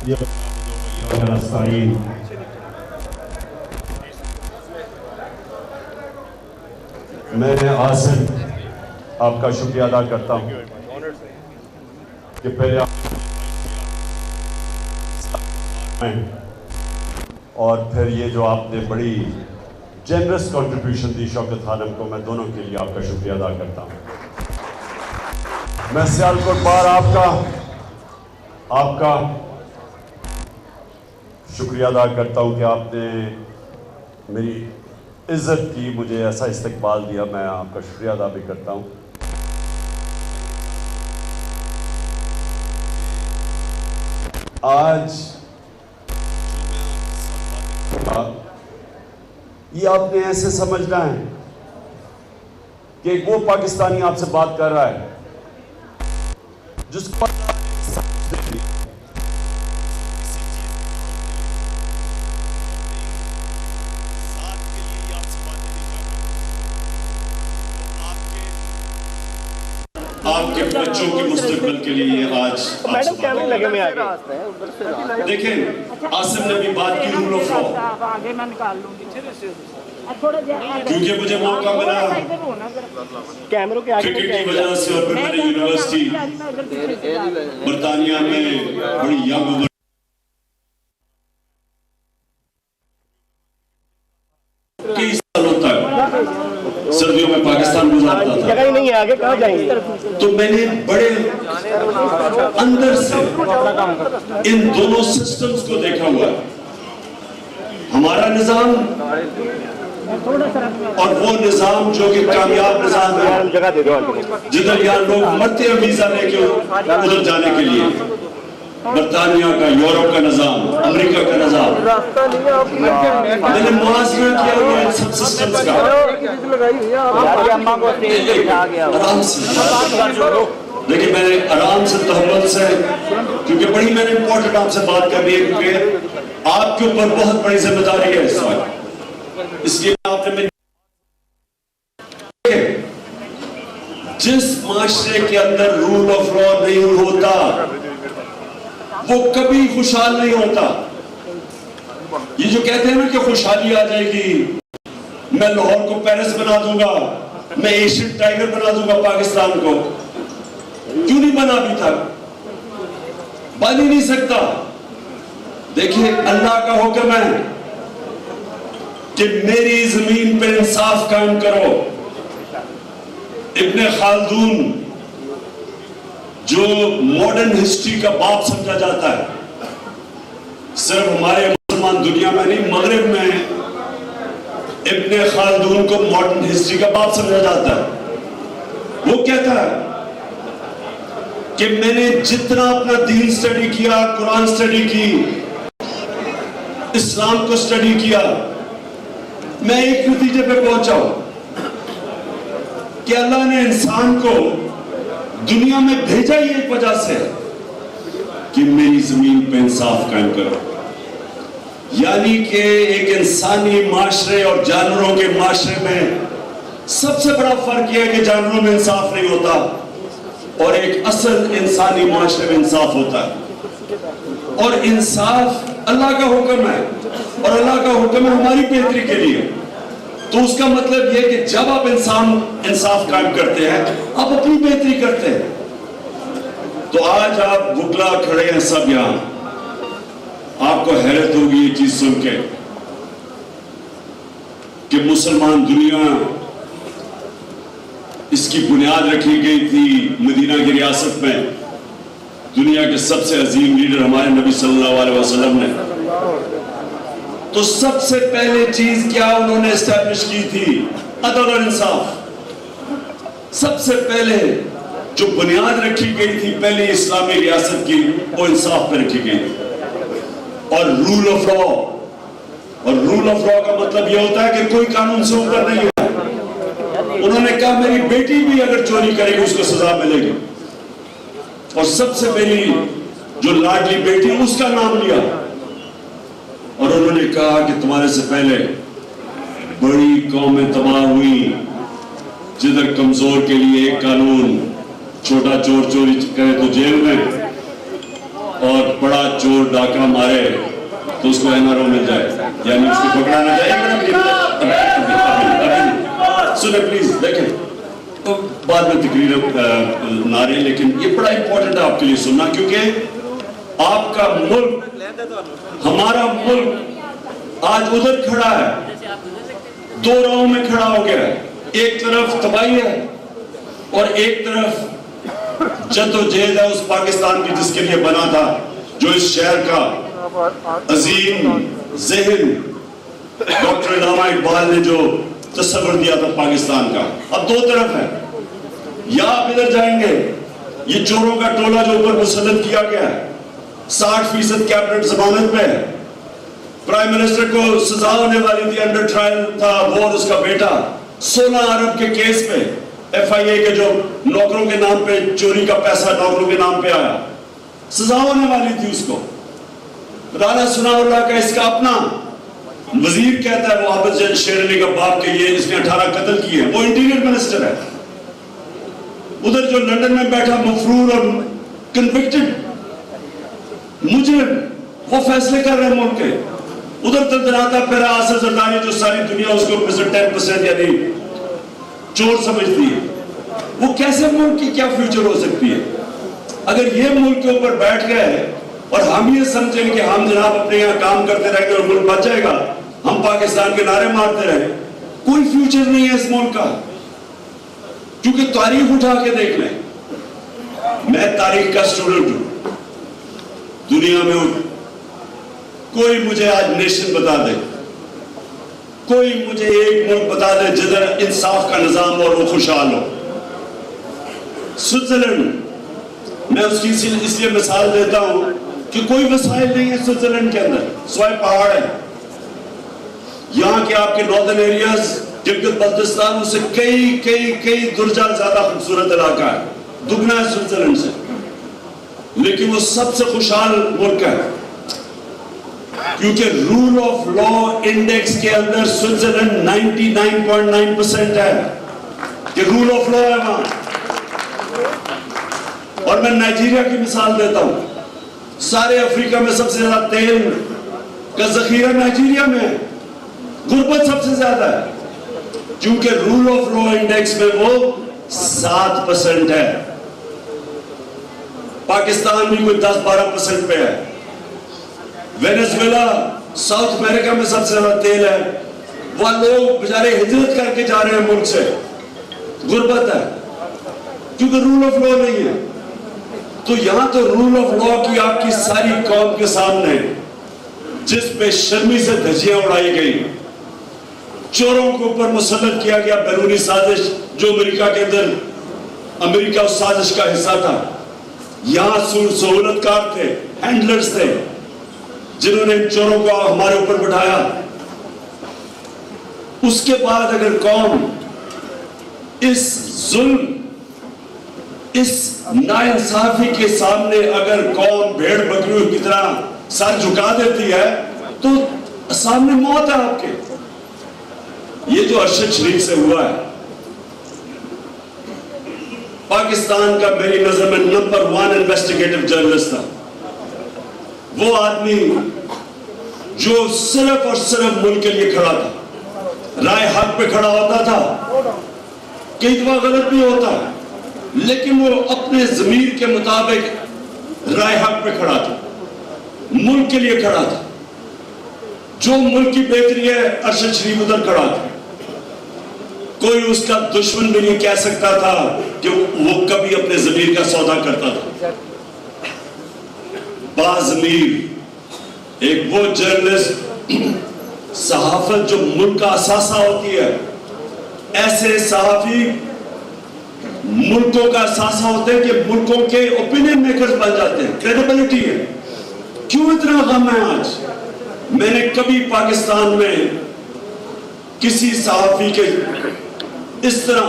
ये मैं आसिम आपका शुक्रिया अदा करता हूँ कि पहले आप और फिर ये जो आपने बड़ी जेनरस कंट्रीब्यूशन दी शौकत खानम को, मैं दोनों के लिए आपका शुक्रिया अदा करता हूँ। मैं सियालकोट बार आपका शुक्रिया अदा करता हूँ कि आपने मेरी इज्जत की, मुझे ऐसा इस्तकबाल दिया, मैं आपका शुक्रिया अदा भी करता हूँ। आज ये आपने ऐसे समझना है कि वो पाकिस्तानी आपसे बात कर रहा है जिसको आपके बच्चों के मुस्तकबिल के लिए आज मैडम कैमरे लगे में आगे देखें, आसिम ने भी बात की रूल ऑफ लॉ, क्योंकि मुझे मौका मिला कैमरों के आगे क्रिकेट की वजह से और फिर मैंने यूनिवर्सिटी बरतानिया में बड़ी यंग उम्र कई सालों तक सर्दियों में पाकिस्तान गुजारता था। जगह ही नहीं है आगे, कहाँ जाएंगे? तो मैंने बड़े अंदर से इन दोनों सिस्टम्स को देखा हुआ है, हमारा निजाम और वो निजाम जो कि कामयाब निजाम है, जगह दे दो जिधर यहाँ लोग मरते हैं वीजा लेके उधर जाने के लिए। बरतानिया का, यूरोप का निजाम, अमेरिका का निजाम, मैंने मुआज़ना किया हुआ है सब सिस्टम्स का। आराम से देखिए, मैंने आराम से तहम्मुल से, क्योंकि बड़ी मैंने इंपॉर्टेंट आपसे बात करनी है, क्योंकि आपके ऊपर बहुत बड़ी जिम्मेदारी है इस वक्त, इसलिए आपने जिस माशरे के अंदर रूल ऑफ लॉ नहीं होता वो कभी खुशहाल नहीं होता। ये जो कहते हैं ना कि खुशहाली आ जाएगी, मैं लाहौर को पेरिस बना दूंगा, मैं एशियन टाइगर बना दूंगा पाकिस्तान को, क्यों नहीं बना अभी तक? बन ही नहीं सकता। देखिए, अल्लाह का हुक्म है कि मेरी जमीन पे इंसाफ कायम करो। इब्ने खालदून, जो मॉडर्न हिस्ट्री का बाप समझा जाता है, सिर्फ हमारे मुसलमान दुनिया में नहीं, मगरिब में इब्ने खालदून को मॉडर्न हिस्ट्री का बाप समझा जाता है। वो कहता है कि मैंने जितना अपना दीन स्टडी किया, कुरान स्टडी की, इस्लाम को स्टडी किया, मैं एक नतीजे पे पहुंचा हूं कि अल्लाह ने इंसान को दुनिया में भेजा ही एक वजह से कि मेरी जमीन पे इंसाफ कायम करो। यानी कि एक इंसानी माशरे और जानवरों के माशरे में सबसे बड़ा फर्क यह है कि जानवरों में इंसाफ नहीं होता और एक असल इंसानी माशरे में इंसाफ होता है। और इंसाफ अल्लाह का हुक्म है और अल्लाह का हुक्म है हमारी बेहतरी के लिए। तो उसका मतलब यह कि जब आप इंसाफ कायम करते हैं, आप अपनी बेहतरी करते हैं। तो आज आप बुकला खड़े हैं सब यहां, आपको हैरत होगी ये चीज सुन के कि मुसलमान दुनिया, इसकी बुनियाद रखी गई थी मदीना की रियासत में। दुनिया के सबसे अजीम लीडर हमारे नबी सल्लल्लाहु अलैहि वसल्लम ने, तो सबसे पहले चीज क्या उन्होंने एस्टैब्लिश की थी? अदल और इंसाफ। सबसे पहले जो बुनियाद रखी गई थी पहले इस्लामी रियासत की, वो इंसाफ पे रखी गई थी और रूल ऑफ लॉ। और रूल ऑफ लॉ का मतलब यह होता है कि कोई कानून से ऊपर नहीं है। उन्होंने कहा मेरी बेटी भी अगर चोरी करेगी उसको सजा मिलेगी, और सबसे पहली जो लाडली बेटी उसका नाम लिया और उन्होंने कहा कि तुम्हारे से पहले बड़ी कौमें तबाह हुई, जिधर कमजोर के लिए एक कानून, छोटा चोर चोरी करे तो जेल में और बड़ा चोर जो डाका मारे तो उसको NRO मिल जाए, यानी उसको पकड़ा ना जाए। सुने प्लीज, देखें तो बाद में तकरीर ना रहे, लेकिन ये बड़ा इंपॉर्टेंट है आपके लिए सुनना, क्योंकि आपका मुल्क, हमारा मुल्क आज उधर खड़ा है, दो राहों में खड़ा हो गया है। एक तरफ तबाही है और एक तरफ जद्दोजहद है उस पाकिस्तान की जिसके लिए बना था, जो इस शहर का अजीम ज़हन डॉक्टर अल्लामा इकबाल ने जो तस्वर दिया था पाकिस्तान का। अब दो तरफ है, या आप इधर जाएंगे, ये चोरों का टोला जो ऊपर मुसल्लत किया गया है, 60% कैबिनेट जमानत पे है, प्राइम मिनिस्टर को सजा होने वाली थी, अंडर ट्रायल था वो और उसका बेटा, 16 अरब के केस पे FIA के जो नौकरों के नाम पे चोरी का पैसा नौकरों के नाम पे आया, सजा होने वाली थी उसको। राना सनाउल्लाह का इसका अपना वजीर कहता है, वो आबिद शेर अली का बाप के, ये इसने 18 कत्ल किए, वो इंटीरियर मिनिस्टर है। उधर जो लंदन में बैठा मफरूर और कन्विक्टेड मुजरिम, वो फैसले कर रहे हैं मुल्क के। उधर तंजनाता फिर आसर जरदारी, जो सारी दुनिया उसको 10% यानी चोर समझती है, वो कैसे मुल्क की क्या फ्यूचर हो सकती है? अगर ये मुल्क के ऊपर बैठ गए और हम ये समझें कि हम जनाब अपने यहाँ काम करते रहेंगे और मुल्क बच जाएगा, हम पाकिस्तान के नारे मारते रहे, कोई फ्यूचर नहीं है इस मुल्क का। क्योंकि तारीख उठा के देख लें, मैं तारीख का स्टूडेंट हूं, दुनिया में कोई मुझे आज नेशन बता दे, कोई मुझे एक मुल्क बता दे जिधर इंसाफ का निजाम और वो खुशहाल हो। स्विट्जरलैंड, मैं उसकी इसलिए मिसाल देता हूं कि कोई वसाइल नहीं है स्विट्जरलैंड के अंदर, सिवाय पहाड़ है। यहाँ के आपके नॉर्दर्न एरियाज, गिलगित बल्तिस्तान, उससे कई कई कई दुर्जा ज्यादा खूबसूरत इलाका है, दुगना है स्विट्जरलैंड से, लेकिन वो सबसे खुशहाल मुल्क है, क्योंकि रूल ऑफ लॉ इंडेक्स के अंदर स्विट्जरलैंड 99.9% है कि रूल ऑफ लॉ है वहां। और मैं नाइजीरिया की मिसाल देता हूं, सारे अफ्रीका में सबसे ज्यादा तेल का जखीरा नाइजीरिया में है, गुर्बत सबसे ज्यादा है, क्योंकि रूल ऑफ लॉ इंडेक्स में वो 7% है। पाकिस्तान भी कोई 10-12% पे है। वेनेजुएला साउथ अमेरिका में सबसे ज्यादा तेल है, वहां लोग बेचारे हिजरत करके जा रहे हैं मुल्क से, गुर्बत है, क्योंकि रूल ऑफ लॉ नहीं है। तो यहां तो रूल ऑफ लॉ की आपकी सारी कौम के सामने जिस बेशर्मी से धज्जियां उड़ाई गई, चोरों के ऊपर मुसल्लत किया गया बैरूनी साजिश, जो अमेरिका के अंदर, अमेरिका उस साजिश का हिस्सा था। यहां सहूलतकार थे, हैंडलर्स थे, जिन्होंने इन चोरों को हमारे ऊपर बिठाया। उसके बाद अगर कौम इस जुल्म, इस नाइंसाफी के सामने अगर कौम भेड़ बकरियों की तरह सर झुका देती है, तो सामने मौत है आपके। ये जो अरशद शरीफ से हुआ है, पाकिस्तान का मेरी नजर में नंबर 1 इन्वेस्टिगेटिव जर्नलिस्ट था। वो आदमी जो सिर्फ और सिर्फ मुल्क के लिए खड़ा था, राय हक पे खड़ा होता था, कई दफा गलत भी होता है, लेकिन वो अपने ज़मीर के मुताबिक राय हक पे खड़ा था, मुल्क के लिए खड़ा था। जो मुल्क की बेहतरी है, अरशद शरीफ उधर खड़ा था। कोई उसका दुश्मन भी नहीं कह सकता था कि वो कभी अपने ज़मीर का सौदा करता था। बाज़मीर एक वो जर्नलिस्ट, सहाफत जो मुल्क का असासा होती है, ऐसे सहाफी मुल्कों का असासा होते हैं कि मुल्कों के ओपिनियन मेकर्स बन जाते हैं, क्रेडिबिलिटी है। क्यों इतना गम है आज? मैंने कभी पाकिस्तान में किसी सहाफी के इस तरह,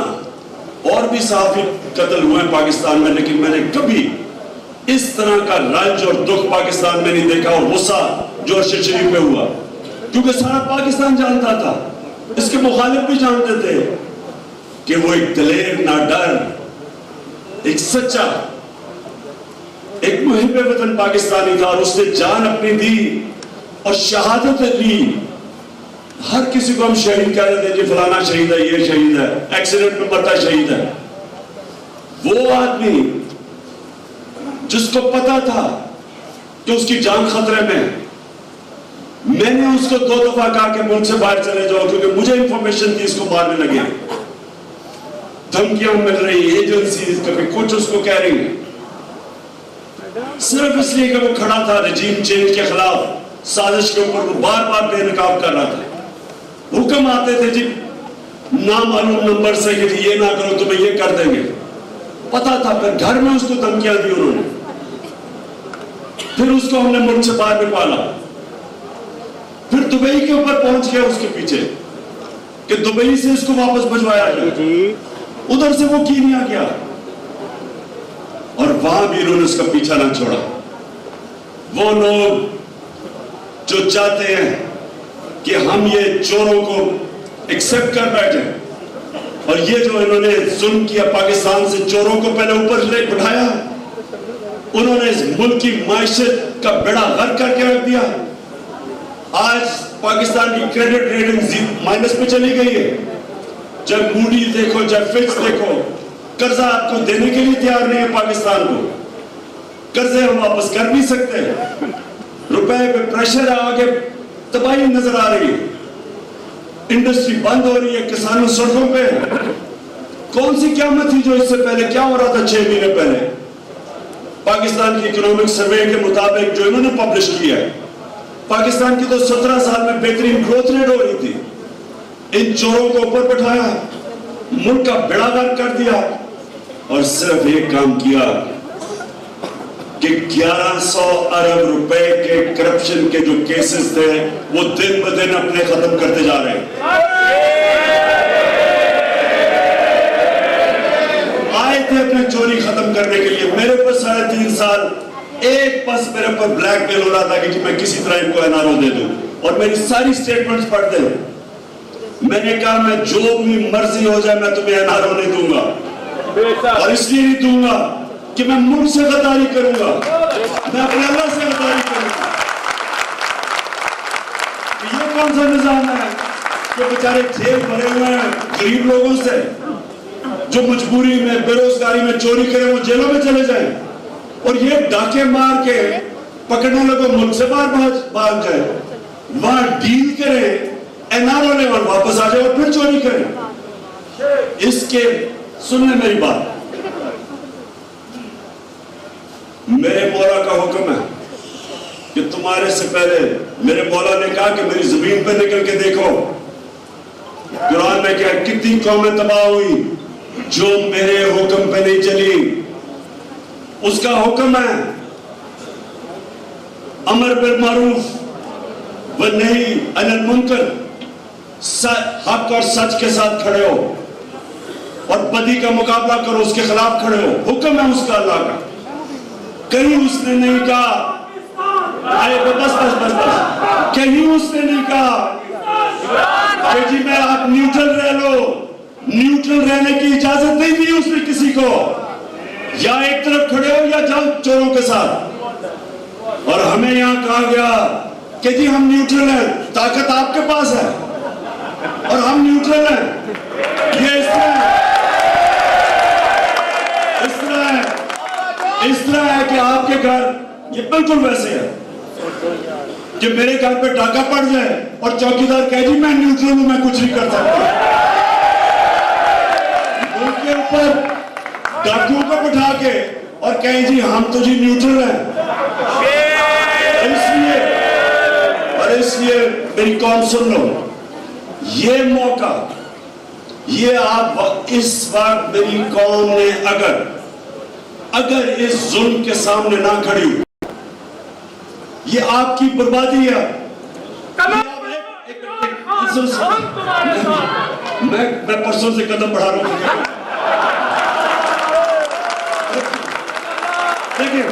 और भी सहाफी कत्ल हुए हैं पाकिस्तान में, लेकिन मैंने कभी इस तरह का रंज और दुख पाकिस्तान में नहीं देखा, और गुस्सा जो अरशद शरीफ पे हुआ, क्योंकि सारा पाकिस्तान जानता था, इसके मुखालिफ भी जानते थे कि वो एक दलेर, ना डर, एक सच्चा, एक मुहिब वतन पाकिस्तानी था और उसने जान अपनी दी और शहादत ली। हर किसी को हम शहीद कह देते हैं, जी फलाना शहीद है, ये शहीद है, एक्सीडेंट में मरता शहीद है। वो आदमी जिसको पता था कि उसकी जान खतरे में, मैंने उसको 2 दफा कहा कि मुल्क से बाहर चले जाओ, क्योंकि मुझे इंफॉर्मेशन थी इसको मारने लगे। धमकियां मिल रही, एजेंसी कभी कुछ उसको कह रही है, सिर्फ इसलिए कि वो खड़ा था रजीम चेंज के खिलाफ साजिश के ऊपर। वो बार बार बेनकाब कर रहा था। हुक्म आते थे जी नामालूम नंबर से कि ये ना करो तुम्हें ये कर देंगे, पता था। फिर घर में उसको धमकियां दी उन्होंने। फिर उसको हमने मुल्क से बाहर निकाला। फिर दुबई के ऊपर पहुंच गया उसके पीछे कि दुबई से इसको वापस भिजवाया जाए। उधर से वो कीनिया गया और वहां भी इन्होंने उसका पीछा ना छोड़ा। वो लोग जो चाहते हैं कि हम ये चोरों को एक्सेप्ट कर बैठे, और ये जो इन्होंने जुल्म किया, पाकिस्तान से चोरों को पहले ऊपर ले बिठाया, उन्होंने इस मुल्क की माइशत का बेड़ा गर्क करके रख दिया। आज पाकिस्तान की क्रेडिट रेटिंग माइनस पे चली गई है। जब मूडी देखो, जब फिच देखो, कर्जा आपको देने के लिए तैयार नहीं है पाकिस्तान को। कर्जे हम वापस कर नहीं सकते, रुपए पे प्रेशर है, आगे तबाही नजर आ रही है, इंडस्ट्री बंद हो रही है, किसानों सड़कों पे। कौन सी क़यामत थी जो इससे पहले क्या हो रहा था 6 महीने पहले? पाकिस्तान की इकोनॉमिक सर्वे के मुताबिक जो इन्होंने पब्लिश किया है, पाकिस्तान की तो 17 साल में बेहतरीन ग्रोथ रेट हो रही थी। इन चोरों को ऊपर बैठाया, मुल्क का बेड़ा गर्क कर दिया और सिर्फ एक काम किया कि 1100 अरब रुपए के करप्शन के जो केसेस थे वो दिन ब दिन अपने खत्म करते जा रहे हैं। आए थे अपने चोरी खत्म करने के लिए। मेरे ऊपर 3.5 साल एक बस मेरे ऊपर ब्लैकमेल हो रहा था कि मैं किसी तरह इनको एनआरओ दे दूं, और मेरी सारी स्टेटमेंट्स पढ़ते हैं। मैंने कहा मैं जो भी मर्जी हो जाए मैं तुम्हें एनआरओ नहीं दूंगा, और इसलिए नहीं दूंगा कि मैं मुल्क से गद्दारी करूंगा, मैं अपने अल्लाह से गद्दारी करूंगा। ये कौन सा निजाम है जो बेचारे जेल भरे हुए हैं गरीब लोगों से, जो मजबूरी में बेरोजगारी में चोरी करें वो जेलों में चले जाएं, और ये डाके मार के पकड़ने लगो मुल्क से बाहर भाग जाए, वहां डील करें एनआरओ ले और वापस आ जाए और फिर चोरी करें। इसके सुनने मेरी बात, मेरे मौला का हुक्म है कि तुम्हारे से पहले मेरे मौला ने कहा कि मेरी जमीन पर निकल के देखो। कुरान में क्या, कितनी कौमें तबाह हुई जो मेरे हुक्म पे नहीं चली। उसका हुक्म है अमर बिल मारूफ व नही अनिल मुनकर, हक और सच के साथ खड़े हो और बदी का मुकाबला करो, उसके खिलाफ खड़े हो। हुक्म है उसका, अल्लाह का। कहीं उसने नहीं कहा आए बस बस बस बस, कहीं उसने नहीं कहा कि जी मैं आप न्यूट्रल रह लो। न्यूट्रल रहने की इजाजत नहीं दी उसने किसी को। या एक तरफ खड़े हो या जाओ चोरों के साथ। और हमें यहां कहा गया कि जी हम न्यूट्रल हैं, ताकत आपके पास है और हम न्यूट्रल हैं। ये इस तरह है कि आपके घर ये बिल्कुल वैसे है कि मेरे घर पे डाका पड़ जाए और चौकीदार कहे जी मैं न्यूट्रल हूं, मैं कुछ नहीं कर सकता। उनके ऊपर डाकुओं को बिठा के और कहें जी हम तो जी न्यूट्रल हैं। इसलिए मेरी कौम सुन लो, ये मौका, ये आप इस वक्त मेरी कौम ने अगर इस जुल्म के सामने ना खड़ी, ये आपकी बर्बादी है। मैं परसों से कदम बढ़ा रहा हूं। देखिए,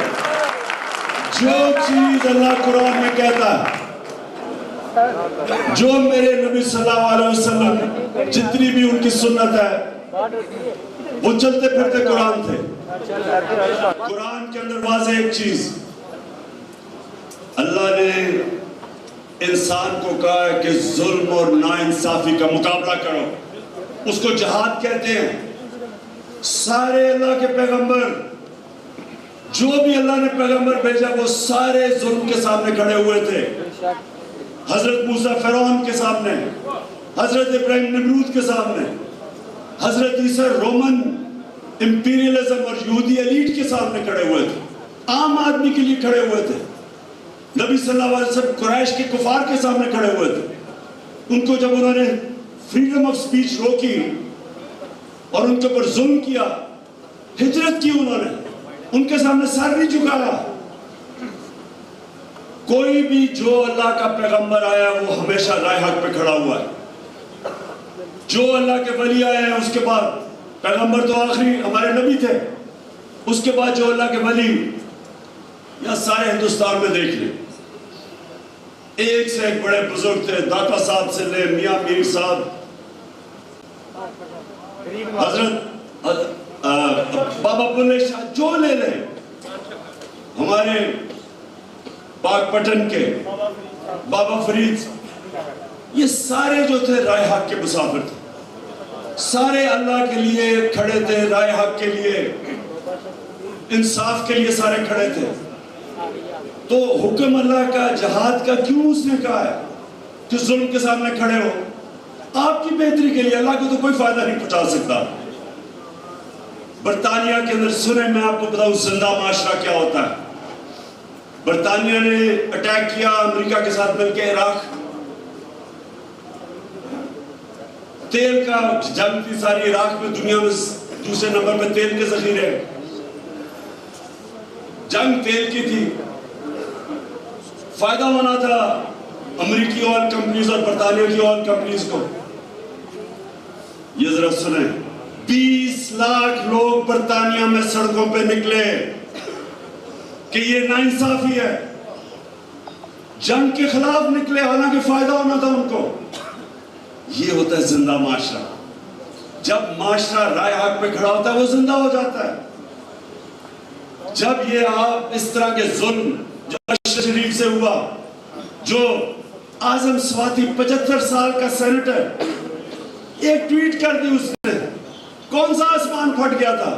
जो चीज अल्लाह कुरान में कहता है, जो मेरे नबी सल्लल्लाहु अलैहि वसल्लम जितनी भी उनकी सुन्नत है, वो चलते फिरते कुरान थे। कुरान के अंदर वाज़ेह एक चीज, अल्लाह ने इंसान को कहा है कि जुल्म और नाइंसाफी का मुकाबला करो, उसको जिहाद कहते हैं। सारे अल्लाह के पैगंबर, जो भी अल्लाह ने पैगंबर भेजा, वो सारे जुल्म के सामने खड़े हुए थे। हजरत मूसा फिरौन के सामने, हजरत इब्राहिम नमरूद के सामने, हजरत ईसा रोमन इंपीरियलिज्म और यहूदी एलीट के सामने खड़े हुए थे, आम आदमी के लिए खड़े हुए थे। नबी सल्लल्लाहु अलैहि वसल्लम कुरैश के कुफार के सामने खड़े हुए थे। उनको जब उन्होंने फ्रीडम ऑफ स्पीच रोकी और उनके ऊपर जुल्म किया, हिजरत की उन्होंने, उनके सामने सर नहीं झुकाया। कोई भी जो अल्लाह का पैगंबर आया वो हमेशा राह हक पे खड़ा हुआ है। जो अल्लाह के वली आए हैं, उसके बाद पैगंबर तो आखिरी हमारे नबी थे, उसके बाद जो अल्लाह के वली, या सारे हिंदुस्तान में देख ले, एक से एक बड़े बुजुर्ग थे। दाता साहब से ले मियां मीर साहब, हजरत बाबा बुल्ले शाह, जो ले ले, हमारे बागपटन के बाबा फरीद, ये सारे जो थे राय हक के मुसाफिर थे। सारे अल्लाह के लिए खड़े थे, राय हक के लिए, इंसाफ के लिए सारे खड़े थे। तो हुक्म अल्लाह का, जहाद का क्यों उसने कहा है कि जुल्म के सामने खड़े हो? आपकी बेहतरी के लिए, अल्लाह को तो कोई फायदा नहीं पहुंचा सकता। बरतानिया के अंदर सुने, मैं आपको बताऊं जिंदा माशरा क्या होता है। बरतानिया ने अटैक किया अमेरिका के साथ मिलकर इराक, तेल का जंग थी सारी इराक में, दुनिया में दूसरे नंबर पे तेल के जखीरे, जंग तेल की थी। फायदा होना था अमेरिकी ऑयल कंपनीज और बरतानिया की ऑयल कंपनीज को। ये जरा सुने, 20 लाख लोग बरतानिया में सड़कों पे निकले कि ये नाइंसाफी है, जंग के खिलाफ निकले, हालांकि फायदा होना था उनको। ये होता है जिंदा माशरा। जब माशरा राय हक पे खड़ा होता है, वो जिंदा हो जाता है। जब ये आप इस तरह के जुल्म जो अशर शरीफ से हुआ, जो आजम स्वाति 75 साल का सेनेटर, एक ट्वीट कर दी उसने, कौन सा आसमान फट गया था,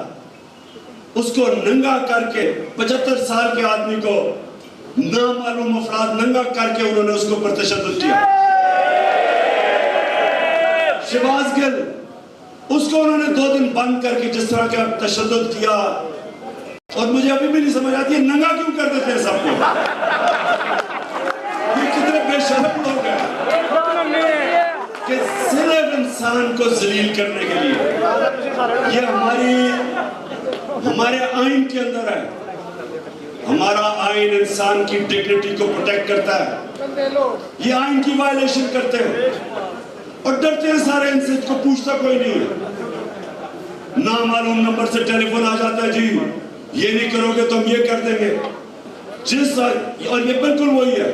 उसको नंगा करके 75 साल के आदमी को नामालूम अफराद नंगा करके उन्होंने उसको पर तशद्दुद किया। शहबाज गिल, उसको उन्होंने 2 दिन बंद करके जिस तरह का तशद्दुद किया, और मुझे अभी भी नहीं समझ आती है नंगा क्यों कर देते हैं सबको। ये कितने बेशर्म लोग हैं कि सिर्फ इंसान को जलील करने के लिए। ये हमारे आइन के अंदर है। हमारा आइन इंसान की डिग्निटी को प्रोटेक्ट करता है। ये आइन की वायलेशन करते हैं और डरते हैं सारे इनसे, को पूछता कोई नहीं है। नामालूम नंबर से टेलीफोन आ जाता है, जी ये नहीं करोगे तो हम ये कर देंगे। और ये बिल्कुल वही है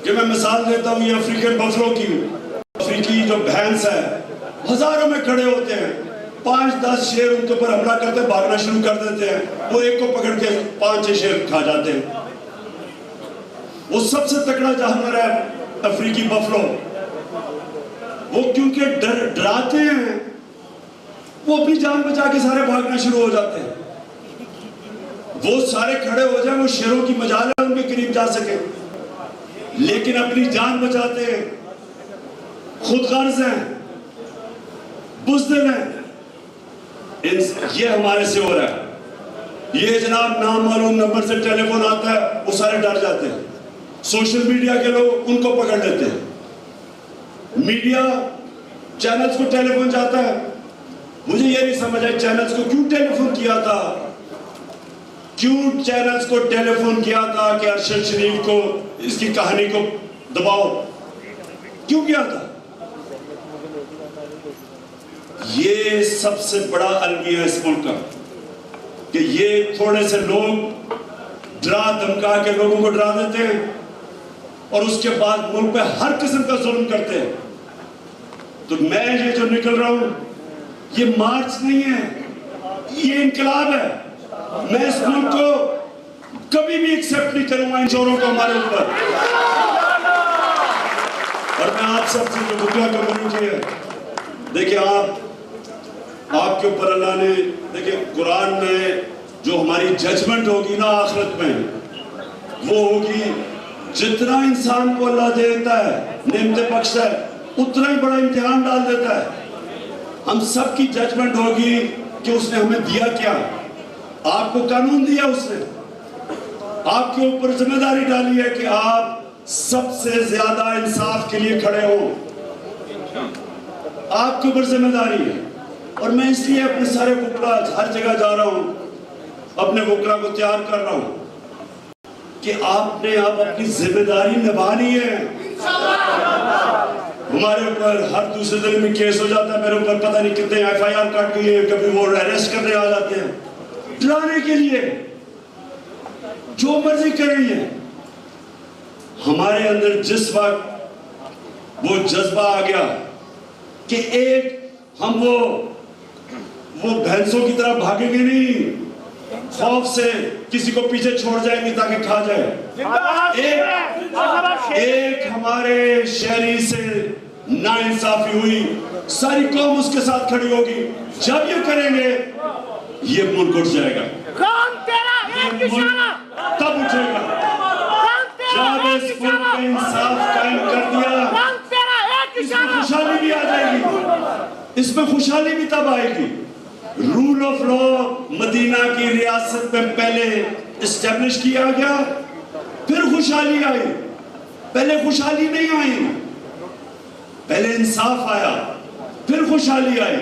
कि मैं मिसाल देता हूँ, ये अफ्रीकन बफलो की, अफ्रीकी जो भैंस है, हजारों में खड़े होते हैं, 5-10 शेर उनके ऊपर हमला करते हैं, भागना शुरू कर देते हैं, वो एक को पकड़ के 5-6 शेर खा जाते हैं। वो सबसे तगड़ा जानवर है अफ्रीकी बफलो। वो क्योंकि डराते हैं, वो अपनी जान बचा के सारे भागना शुरू हो जाते हैं। वो सारे खड़े हो जाए, वो शेरों की मजाल है उनके करीब जा सके, लेकिन अपनी जान बचाते हैं, खुदगर्ज हैं, बुज़दिल हैं। ये हमारे से हो रहा है। ये जनाब नामालूम नंबर से टेलीफोन आता है, वो सारे डर जाते हैं। सोशल मीडिया के लोग उनको पकड़ लेते हैं। मीडिया चैनल्स को टेलीफोन जाता है। मुझे ये नहीं समझ आया चैनल्स को क्यों टेलीफोन किया था, क्यों चैनल्स को टेलीफोन किया था कि अरशद शरीफ को, इसकी कहानी को दबाओ, क्यों किया था? ये सबसे बड़ा अलमिया इस मुल्क का कि ये थोड़े से लोग डरा धमका के लोगों को डरा देते हैं और उसके बाद मुल्क पे हर किस्म का जुल्म करते हैं। तो मैं ये जो निकल रहा हूं, ये मार्च नहीं है, ये इनकलाब है। मैं इस मुल्क को कभी भी एक्सेप्ट नहीं करूंगा इन चोरों को हमारे ऊपर। और मैं आप सबसे जो मुद्दा कम्युनिटी है, देखिए आपके ऊपर अल्लाह ने, देखिए कुरान में जो हमारी जजमेंट होगी ना आखिरत में, वो होगी जितना इंसान को अल्लाह देता है, नेमतें बख्शता है, उतना ही बड़ा इम्तिहान डाल देता है। हम सब की जजमेंट होगी कि उसने हमें दिया क्या। आपको कानून दिया उसने, आपके ऊपर जिम्मेदारी डाली है कि आप सबसे ज्यादा इंसाफ के लिए खड़े हो, आपके ऊपर जिम्मेदारी है। और मैं इसलिए अपने सारे वकला हर जगह जा रहा हूं, अपने वकला को तैयार कर रहा हूं कि आपने आप अपनी जिम्मेदारी निभानी है। हमारे ऊपर हर दूसरे दिन में केस हो जाता है, मेरे ऊपर पता नहीं कितने FIR काट गई है, कभी वो अरेस्ट करने आ जाते हैं डराने के लिए, जो मर्जी कर रही है। हमारे अंदर जिस वक्त वो जज्बा आ गया कि एक हम वो भैंसों की तरह भागेंगे नहीं, खौफ से किसी को पीछे छोड़ जाएंगे ताकि खा जाए। एक हमारे शहरी से नाइंसाफी हुई, सारी कौम उसके साथ खड़ी होगी। जब ये करेंगे ये मुल्क उठ जाएगा, तब उठेगा। जब इस मुल्क में इंसाफ कायम कर दिया, इसमें खुशहाली भी आ जाएगी, इसमें खुशहाली भी तब आएगी। रूल ऑफ लॉ मदीना की रियासत में पहले इस्टेब्लिश किया गया, फिर खुशहाली आई। पहले खुशहाली नहीं आई, पहले इंसाफ आया, फिर खुशहाली आई।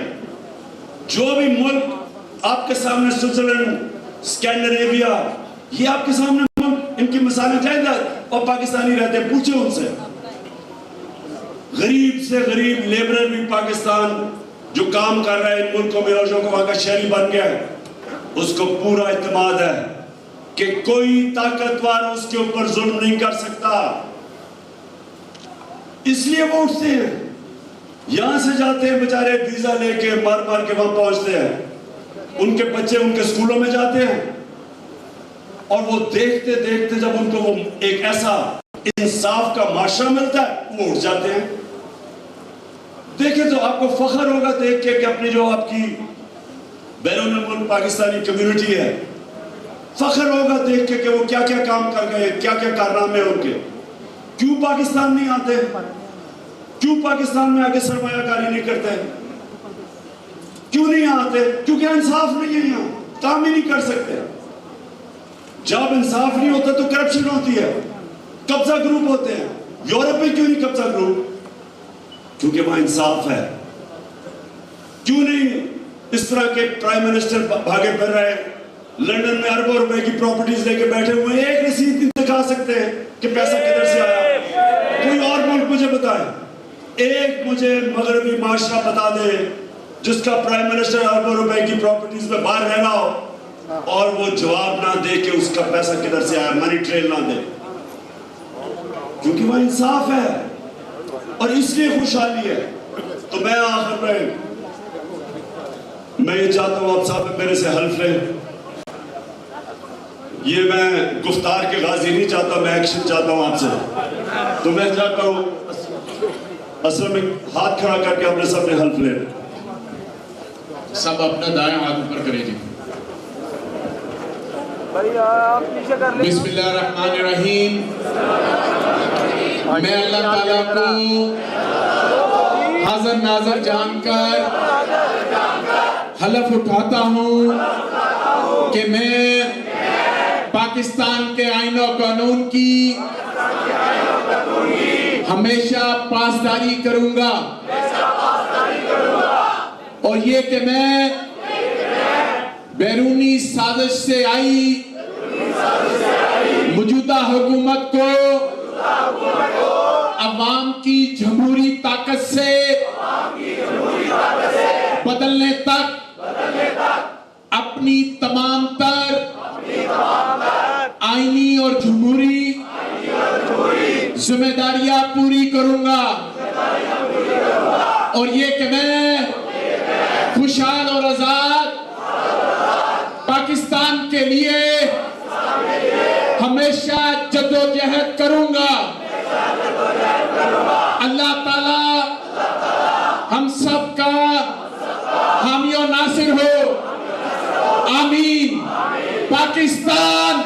जो भी मुल्क आपके सामने, स्विट्जरलैंड, स्कैंडिनेविया, ये आपके सामने इनकी मिसालें जायदाद और पाकिस्तानी रहते हैं, पूछे उनसे। गरीब से गरीब लेबरर भी पाकिस्तान जो काम कर रहा है इन मुल्कों में और जो वहां का शहरी बन गया है, उसको पूरा इत्मीनान है कि कोई ताकतवर उसके ऊपर जुल्म नहीं कर सकता। इसलिए वो उठते हैं, यहां से जाते हैं बेचारे वीजा लेके, मार मार के वहां पहुंचते हैं। उनके बच्चे उनके स्कूलों में जाते हैं और वो देखते देखते जब उनको वो एक ऐसा इंसाफ का माशरा मिलता है, वो उठ जाते हैं। देखे तो आपको फख्र होगा देख के कि अपनी जो आपकी बैरून मुल्क पाकिस्तानी कम्युनिटी है, फख्र होगा देख के कि वो क्या क्या काम कर गए, क्या क्या कारनामे उनके। क्यों पाकिस्तान नहीं आते, क्यों पाकिस्तान में आके सरमायाकारी नहीं करते, क्यों नहीं आते? क्योंकि इंसाफ नहीं है, यहाँ काम ही नहीं कर सकते। जब इंसाफ नहीं होता तो करप्शन होती है, कब्जा ग्रुप होते हैं। यूरोप में क्यों नहीं कब्जा ग्रुप? क्योंकि वहां इंसाफ है। क्यों नहीं इस तरह के प्राइम मिनिस्टर भागे फिर रहे, लंदन में अरबों रुपए की प्रॉपर्टीज लेके बैठे हुए, एक रसीद नहीं दिखा सकते हैं कि पैसा किधर से आया। कोई और मुल्क मुझे बताए, एक मुझे मगरबी माशरा बता दे जिसका प्राइम मिनिस्टर अरबों रुपए की प्रॉपर्टीज में बाहर रह रहा हो और वो जवाब ना दे कि उसका पैसा किधर से आया, मनी ट्रेल ना दे। क्योंकि वह इंसाफ है और इसलिए खुशहाली है। तो मैं आखिर में मैं ये चाहता हूं आप साहब मेरे से हल्फ लें। ये मैं गुफ्तार के गाजी नहीं चाहता, मैं एक्शन चाहता हूं आपसे। तो मैं चाहता हूं असल में हाथ खड़ा करके अपने सबने हल्फ ले। सब अपना दायां हाथ ऊपर करें जी। बिस्मिल्लाहिर्रहमानिर्रहीम। मैं अल्लाह ताला को हाज़िर नाज़िर जानकर हलफ उठाता हूँ कि मैं पाकिस्तान के आईन और कानून की हमेशा पासदारी करूंगा और ये कि मैं बैरूनी साजिश से आई मौजूदा हुकूमत को अवाम की जमहूरी ताकत से बदलने तक अपनी तमाम तर आईनी और जमहूरी जिम्मेदारियां पूरी करूंगा और ये कि मैं खुशहाल और आजाद पाकिस्तान के लिए हमेशा जद्दोजहद करूंगा। अल्लाह ताला हम सब का हामी और नासिर हो। आमीन। पाकिस्तान